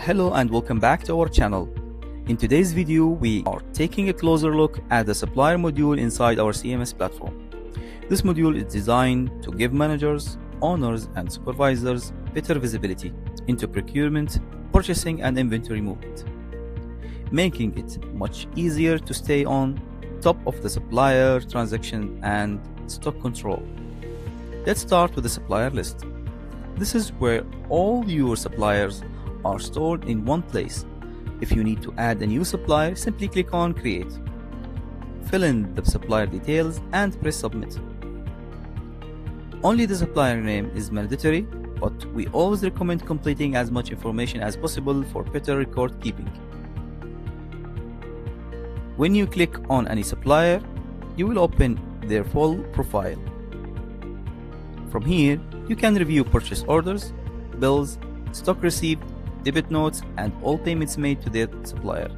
Hello and welcome back to our channel. In today's video, we are taking a closer look at the Supplier Module inside our CMS platform. This module is designed to give managers, owners, and supervisors better visibility into procurement, purchasing, and inventory movement, making it much easier to stay on top of the supplier transaction and stock control. Let's start with the supplier list. This is where all your suppliers are stored in one place. If you need to add a new supplier, simply click on Create. Fill in the supplier details and press Submit. Only the supplier name is mandatory, but we always recommend completing as much information as possible for better record keeping. When you click on any supplier, you will open their full profile. From here, you can review purchase orders, bills, stock received, debit notes, and all payments made to their supplier.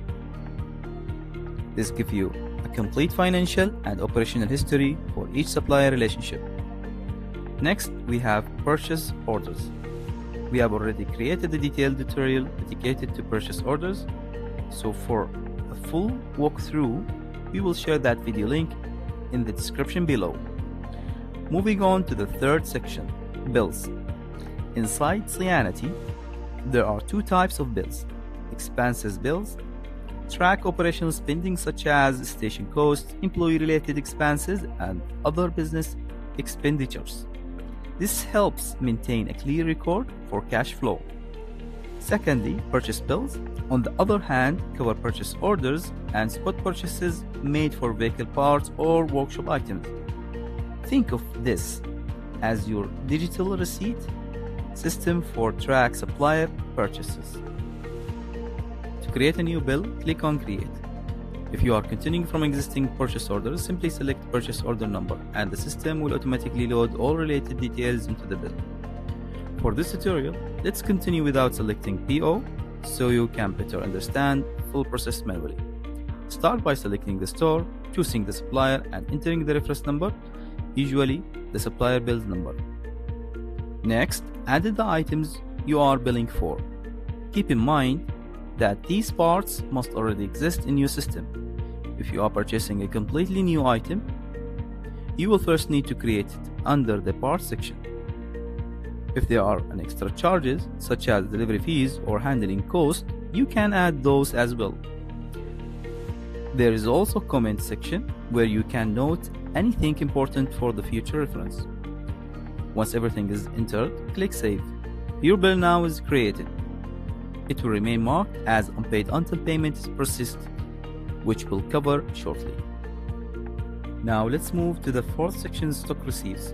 This gives you a complete financial and operational history for each supplier relationship. Next, we have purchase orders. We have already created a detailed tutorial dedicated to purchase orders, so for a full walkthrough, we will share that video link in the description below. Moving on to the third section, bills. Inside Sianty, there are two types of bills: expenses bills track operational spending such as station costs, employee-related expenses, and other business expenditures. This helps maintain a clear record for cash flow. Secondly, purchase bills, on the other hand, cover purchase orders and spot purchases made for vehicle parts or workshop items. Think of this as your digital receipt system for track supplier purchases. To create a new bill, click on Create. If you are continuing from existing purchase orders, simply select purchase order number and the system will automatically load all related details into the bill. For this tutorial, let's continue without selecting PO so you can better understand full process manually. Start by selecting the store, choosing the supplier, and entering the reference number, usually the supplier bill number. Next, add the items you are billing for. Keep in mind that these parts must already exist in your system. If you are purchasing a completely new item, you will first need to create it under the parts section. If there are an extra charges, such as delivery fees or handling cost, you can add those as well. There is also a comment section where you can note anything important for the future reference. Once everything is entered, click Save. Your bill now is created. It will remain marked as unpaid until payment is processed, which we'll cover shortly. Now let's move to the fourth section, stock receipts.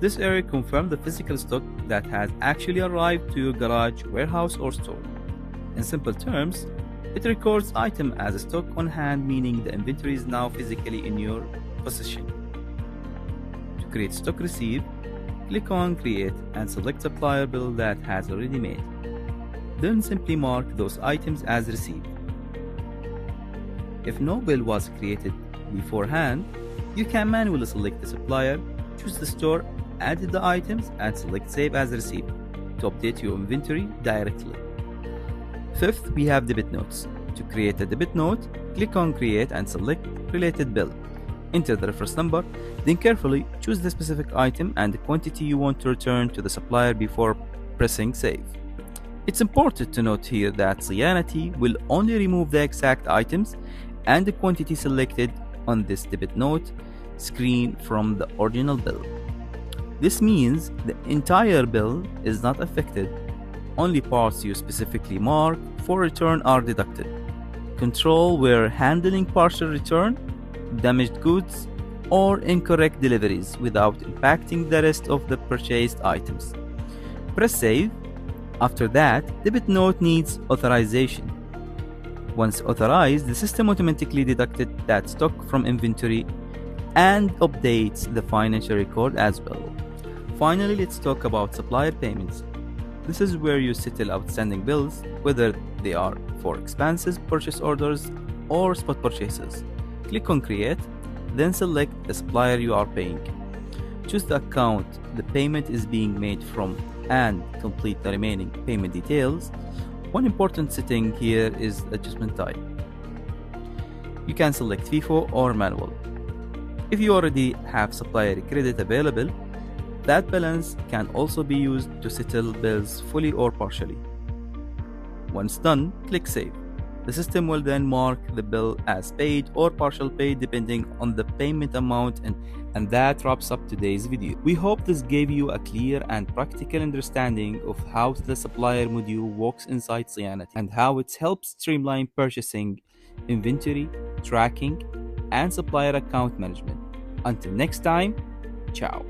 This area confirms the physical stock that has actually arrived to your garage, warehouse, or store. In simple terms, it records item as a stock on hand, meaning the inventory is now physically in your possession. To create stock receipt, click on Create and select supplier bill that has already made. Then simply mark those items as received. If no bill was created beforehand, you can manually select the supplier, choose the store, add the items, and select Save as Received to update your inventory directly. Fifth, we have debit notes. To create a debit note, click on Create and select Related Bill. Enter the reference number, then carefully choose the specific item and the quantity you want to return to the supplier before pressing Save. It's important to note here that Sianty will only remove the exact items and the quantity selected on this debit note screen from the original bill. This means the entire bill is not affected. Only parts you specifically mark for return are deducted. Control where handling partial return, damaged goods, or incorrect deliveries without impacting the rest of the purchased items. Press Save. After that, debit note needs authorization. Once authorized, the system automatically deducted that stock from inventory and updates the financial record as well. Finally, let's talk about supplier payments. This is where you settle outstanding bills, whether they are for expenses, purchase orders, or spot purchases. Click on Create, then select the supplier you are paying. Choose the account the payment is being made from and complete the remaining payment details. One important setting here is adjustment type. You can select FIFO or manual. If you already have supplier credit available, that balance can also be used to settle bills fully or partially. Once done, click Save. The system will then mark the bill as paid or partial paid depending on the payment amount, and that wraps up today's video. We hope this gave you a clear and practical understanding of how the Supplier Module works inside Sianty and how it helps streamline purchasing, inventory, tracking, and supplier account management. Until next time, ciao.